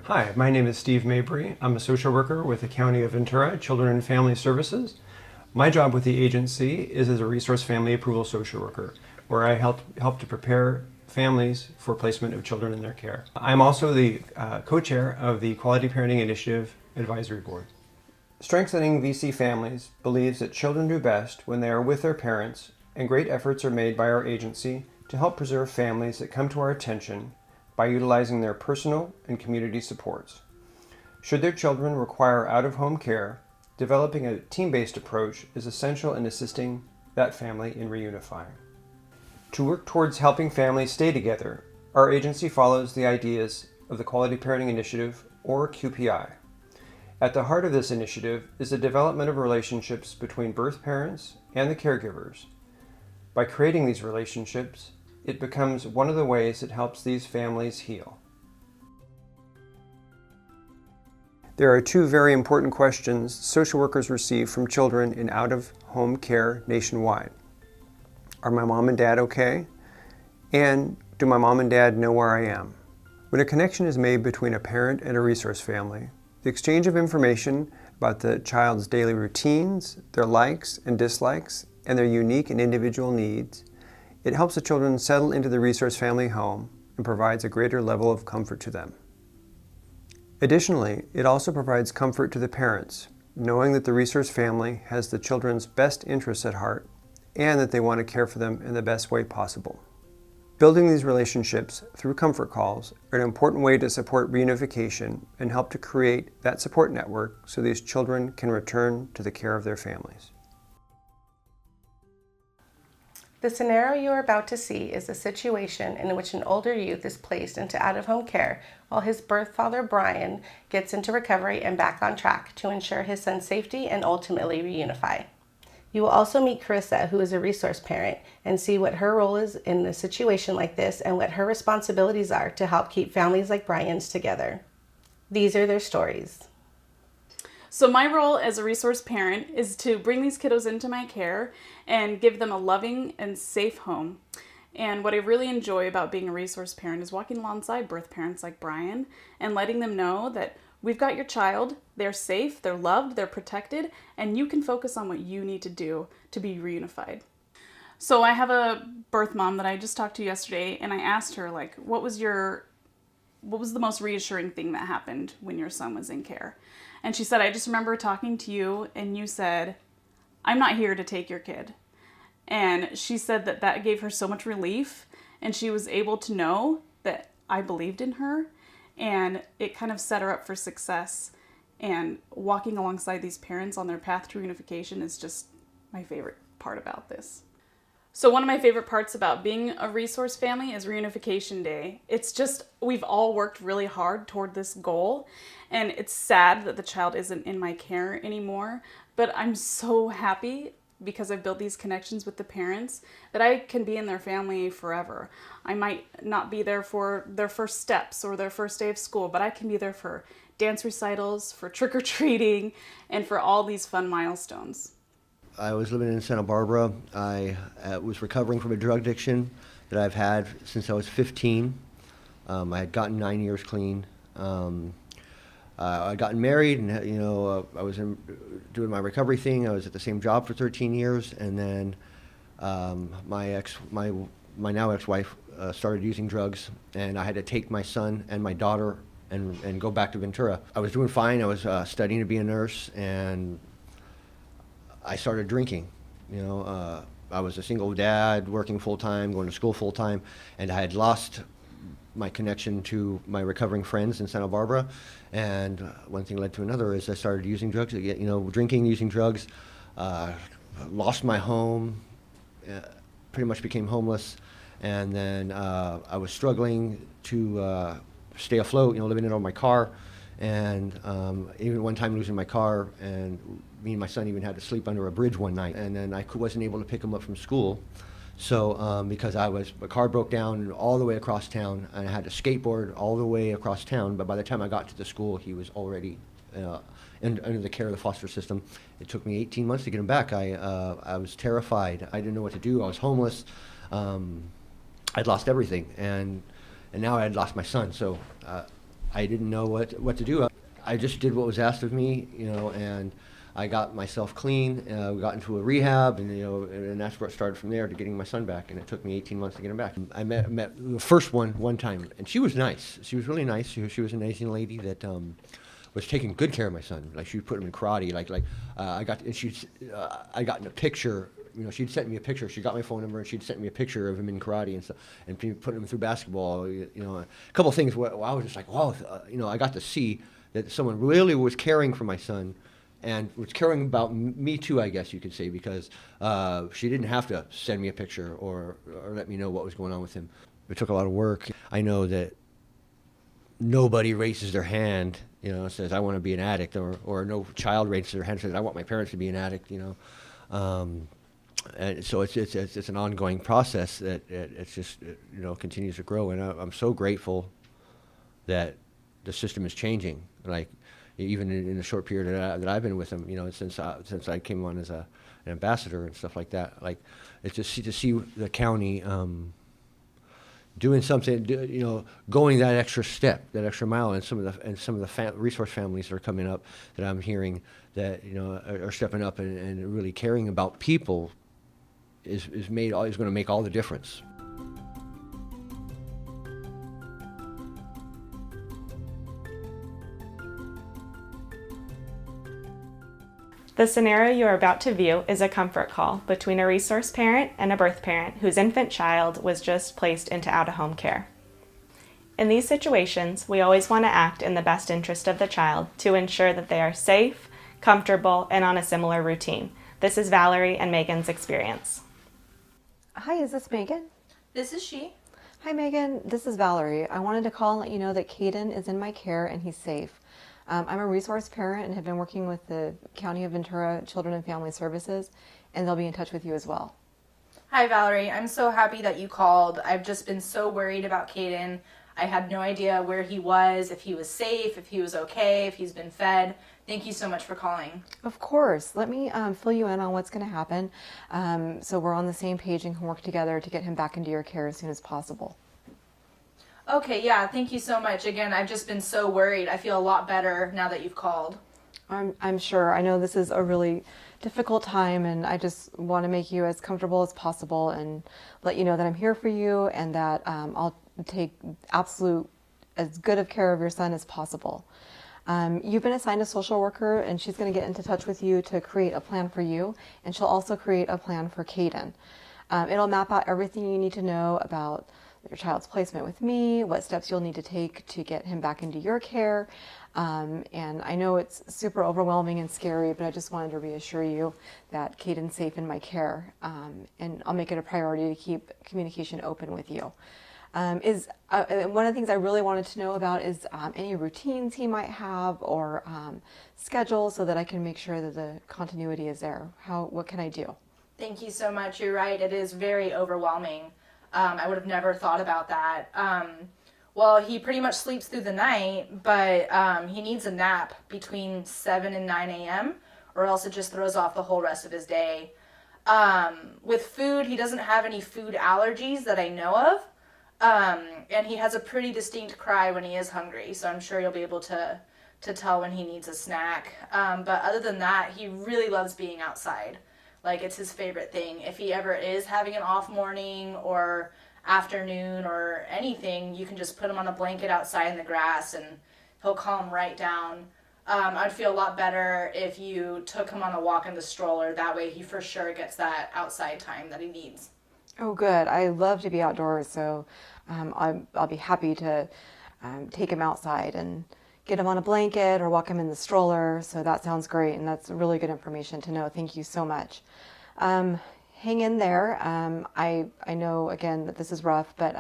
Hi, my name is Steve Mabry. I'm a social worker with the County of Ventura Children and Family Services. My job with the agency is as a resource family approval social worker, where I help to prepare families for placement of children in their care. I'm also the co-chair of the Quality Parenting Initiative Advisory Board. Strengthening VC Families believes that children do best when they are with their parents, and great efforts are made by our agency to help preserve families that come to our attention by utilizing their personal and community supports. Should their children require out-of-home care, developing a team-based approach is essential in assisting that family in reunifying. To work towards helping families stay together, our agency follows the ideas of the Quality Parenting Initiative, or QPI. At the heart of this initiative is the development of relationships between birth parents and the caregivers. By creating these relationships, it becomes one of the ways it helps these families heal. There are two very important questions social workers receive from children in out-of-home care nationwide. Are my mom and dad okay? And do my mom and dad know where I am? When a connection is made between a parent and a resource family, the exchange of information about the child's daily routines, their likes and dislikes, and their unique and individual needs, it helps the children settle into the resource family home and provides a greater level of comfort to them. Additionally, it also provides comfort to the parents, knowing that the resource family has the children's best interests at heart and that they want to care for them in the best way possible. Building these relationships through comfort calls are an important way to support reunification and help to create that support network so these children can return to the care of their families. The scenario you are about to see is a situation in which an older youth is placed into out-of-home care while his birth father, Brian, gets into recovery and back on track to ensure his son's safety and ultimately reunify. You will also meet Carissa, who is a resource parent, and see what her role is in a situation like this and what her responsibilities are to help keep families like Brian's together. These are their stories. So my role as a resource parent is to bring these kiddos into my care and give them a loving and safe home. And what I really enjoy about being a resource parent is walking alongside birth parents like Brian and letting them know that we've got your child, they're safe, they're loved, they're protected, and you can focus on what you need to do to be reunified. So I have a birth mom that I just talked to yesterday, and I asked her, what was the most reassuring thing that happened when your son was in care? And she said, I just remember talking to you and you said, I'm not here to take your kid. And she said that gave her so much relief, and she was able to know that I believed in her, and it kind of set her up for success. And walking alongside these parents on their path to reunification is just my favorite part about this. So one of my favorite parts about being a resource family is Reunification Day. It's just, we've all worked really hard toward this goal, and it's sad that the child isn't in my care anymore, but I'm so happy because I've built these connections with the parents that I can be in their family forever. I might not be there for their first steps or their first day of school, but I can be there for dance recitals, for trick-or-treating, and for all these fun milestones. I was living in Santa Barbara. I was recovering from a drug addiction that I've had since I was 15. I had gotten 9 years clean. I'd gotten married, and I was doing my recovery thing. I was at the same job for 13 years, and then my now ex-wife started using drugs, and I had to take my son and my daughter and go back to Ventura. I was doing fine. I was studying to be a nurse, and I started drinking. I was a single dad, working full-time, going to school full-time, and I had lost my connection to my recovering friends in Santa Barbara. And one thing led to another as I started using drugs, drinking, using drugs, lost my home, pretty much became homeless. And then I was struggling to stay afloat, living in my car. And even one time losing my car, and me and my son even had to sleep under a bridge one night. And then I wasn't able to pick him up from school. So because my car broke down all the way across town, and I had to skateboard all the way across town. But by the time I got to the school, he was already under the care of the foster system. It took me 18 months to get him back. I was terrified. I didn't know what to do. I was homeless. I'd lost everything, and now I had lost my son. So I didn't know what to do. I just did what was asked of me, and I got myself clean. We got into a rehab, and that's where it started from there to getting my son back. And it took me 18 months to get him back. I met the first one time, and she was nice. She was really nice. She was an Asian lady that was taking good care of my son. Like she would put him in karate. I got in a picture. She'd sent me a picture. She got my phone number, and she'd sent me a picture of him in karate and stuff, and putting him through basketball. A couple of things where I was just like, wow, I got to see that someone really was caring for my son, and was caring about me too, I guess you could say, because she didn't have to send me a picture or let me know what was going on with him. It took a lot of work. I know that nobody raises their hand, says I want to be an addict, or no child raises their hand and says I want my parents to be an addict, And so it's an ongoing process that it's just continues to grow, and I'm so grateful that the system is changing. Like even in the short period that I've been with them, since I came on as an ambassador and stuff like that. Like it's just to see the county doing something, going that extra step, that extra mile, and some of the resource families that are coming up that I'm hearing that are stepping up and really caring about people. Is going to make all the difference. The scenario you are about to view is a comfort call between a resource parent and a birth parent whose infant child was just placed into out-of-home care. In these situations, we always want to act in the best interest of the child to ensure that they are safe, comfortable, and on a similar routine. This is Valerie and Megan's experience. Hi, is this Megan? This is she. Hi, Megan. This is Valerie. I wanted to call and let you know that Caden is in my care and he's safe. I'm a resource parent and have been working with the County of Ventura Children and Family Services, and they'll be in touch with you as well. Hi, Valerie. I'm so happy that you called. I've just been so worried about Caden. I had no idea where he was, if he was safe, if he was okay, if he's been fed. Thank you so much for calling. Of course. Let me fill you in on what's going to happen so we're on the same page and can work together to get him back into your care as soon as possible. Okay, yeah, thank you so much. Again, I've just been so worried. I feel a lot better now that you've called. I'm sure. I know this is a really difficult time, and I just want to make you as comfortable as possible and let you know that I'm here for you and that I'll take absolute as good of care of your son as possible. You've been assigned a social worker, and she's going to get into touch with you to create a plan for you, and she'll also create a plan for Caden. It'll map out everything you need to know about your child's placement with me, what steps you'll need to take to get him back into your care. And I know it's super overwhelming and scary, but I just wanted to reassure you that Caden's safe in my care, and I'll make it a priority to keep communication open with you. One of the things I really wanted to know about is any routines he might have or schedule so that I can make sure that the continuity is there. What can I do? Thank you so much. You're right. It is very overwhelming. I would have never thought about that. Well, he pretty much sleeps through the night, but he needs a nap between 7 and 9 a.m. or else it just throws off the whole rest of his day. With food, he doesn't have any food allergies that I know of. And he has a pretty distinct cry when he is hungry, so I'm sure you'll be able to tell when he needs a snack. But other than that, he really loves being outside. Like, it's his favorite thing. If he ever is having an off morning or afternoon or anything, you can just put him on a blanket outside in the grass and he'll calm right down. I'd feel a lot better if you took him on a walk in the stroller. That way he for sure gets that outside time that he needs. Oh, good. I love to be outdoors, so I'll be happy to take him outside and get him on a blanket or walk him in the stroller. So that sounds great, and that's really good information to know. Thank you so much. Hang in there. I know, again, that this is rough, but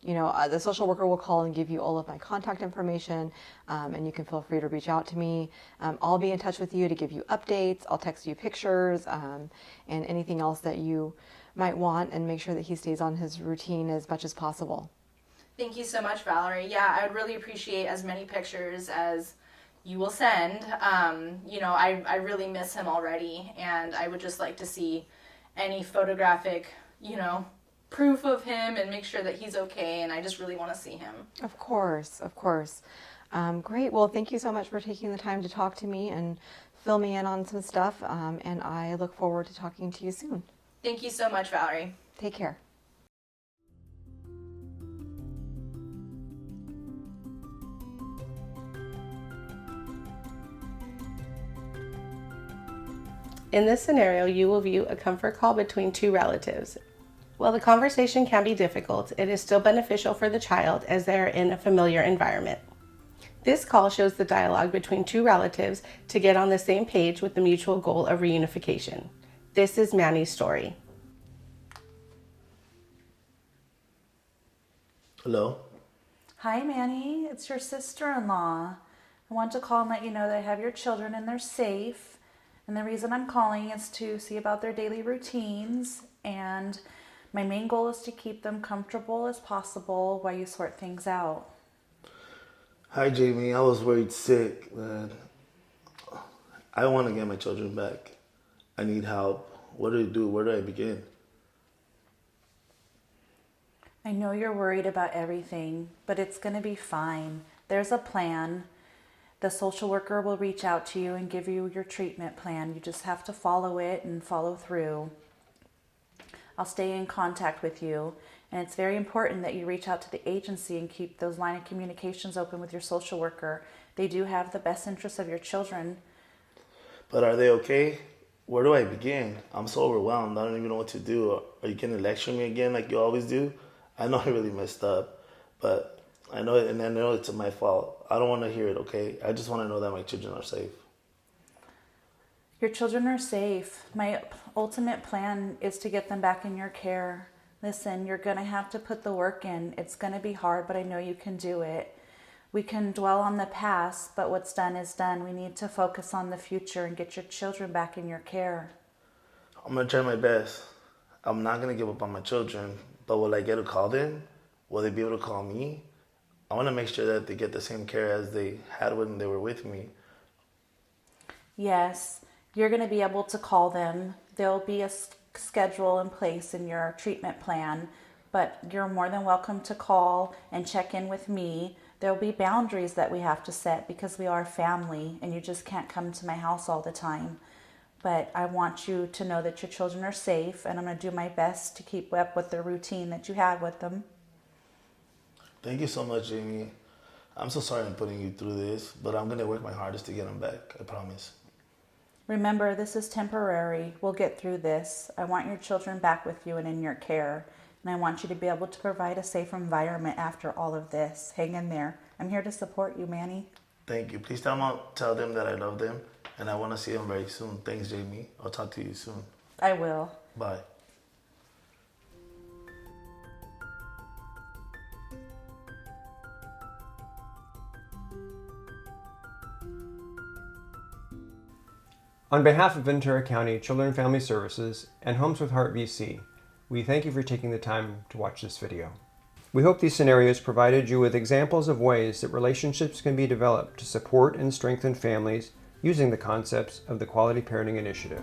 the social worker will call and give you all of my contact information, and you can feel free to reach out to me. I'll be in touch with you to give you updates. I'll text you pictures and anything else that you might want, and make sure that he stays on his routine as much as possible. Thank you so much, Valerie. Yeah, I would really appreciate as many pictures as you will send. I really miss him already, and I would just like to see any photographic, proof of him and make sure that he's okay, and I just really want to see him. Of course, of course. Great. Well, thank you so much for taking the time to talk to me and fill me in on some stuff. And I look forward to talking to you soon. Thank you so much, Valerie. Take care. In this scenario, you will view a comfort call between two relatives. While the conversation can be difficult, it is still beneficial for the child as they are in a familiar environment. This call shows the dialogue between two relatives to get on the same page with the mutual goal of reunification. This is Manny's story. Hello? Hi, Manny. It's your sister-in-law. I want to call and let you know that I have your children and they're safe. And the reason I'm calling is to see about their daily routines. And my main goal is to keep them comfortable as possible while you sort things out. Hi, Jamie. I was worried sick, man. I want to get my children back. I need help. What do I do? Where do I begin? I know you're worried about everything, but it's going to be fine. There's a plan. The social worker will reach out to you and give you your treatment plan. You just have to follow it and follow through. I'll stay in contact with you, and it's very important that you reach out to the agency and keep those line of communications open with your social worker. They do have the best interests of your children. But are they okay? Where do I begin? I'm so overwhelmed. I don't even know what to do. Are you going to lecture me again like you always do? I know I really messed up, but I know it's my fault. I don't want to hear it, okay? I just want to know that my children are safe. Your children are safe. My ultimate plan is to get them back in your care. Listen, you're going to have to put the work in. It's going to be hard, but I know you can do it. We can dwell on the past, but what's done is done. We need to focus on the future and get your children back in your care. I'm going to try my best. I'm not going to give up on my children, but will I get a call then? Will they be able to call me? I want to make sure that they get the same care as they had when they were with me. Yes, you're going to be able to call them. There'll be a schedule in place in your treatment plan, but you're more than welcome to call and check in with me. There'll be boundaries that we have to set because we are family and you just can't come to my house all the time. But I want you to know that your children are safe, and I'm going to do my best to keep up with the routine that you had with them. Thank you so much, Jamie. I'm so sorry I'm putting you through this, but I'm going to work my hardest to get them back. I promise. Remember, this is temporary. We'll get through this. I want your children back with you and in your care. And I want you to be able to provide a safe environment after all of this. Hang in there. I'm here to support you, Manny. Thank you. Please tell them that I love them, and I want to see them very soon. Thanks, Jamie. I'll talk to you soon. I will. Bye. On behalf of Ventura County Children and Family Services and Homes with Heart VC, we thank you for taking the time to watch this video. We hope these scenarios provided you with examples of ways that relationships can be developed to support and strengthen families using the concepts of the Quality Parenting Initiative.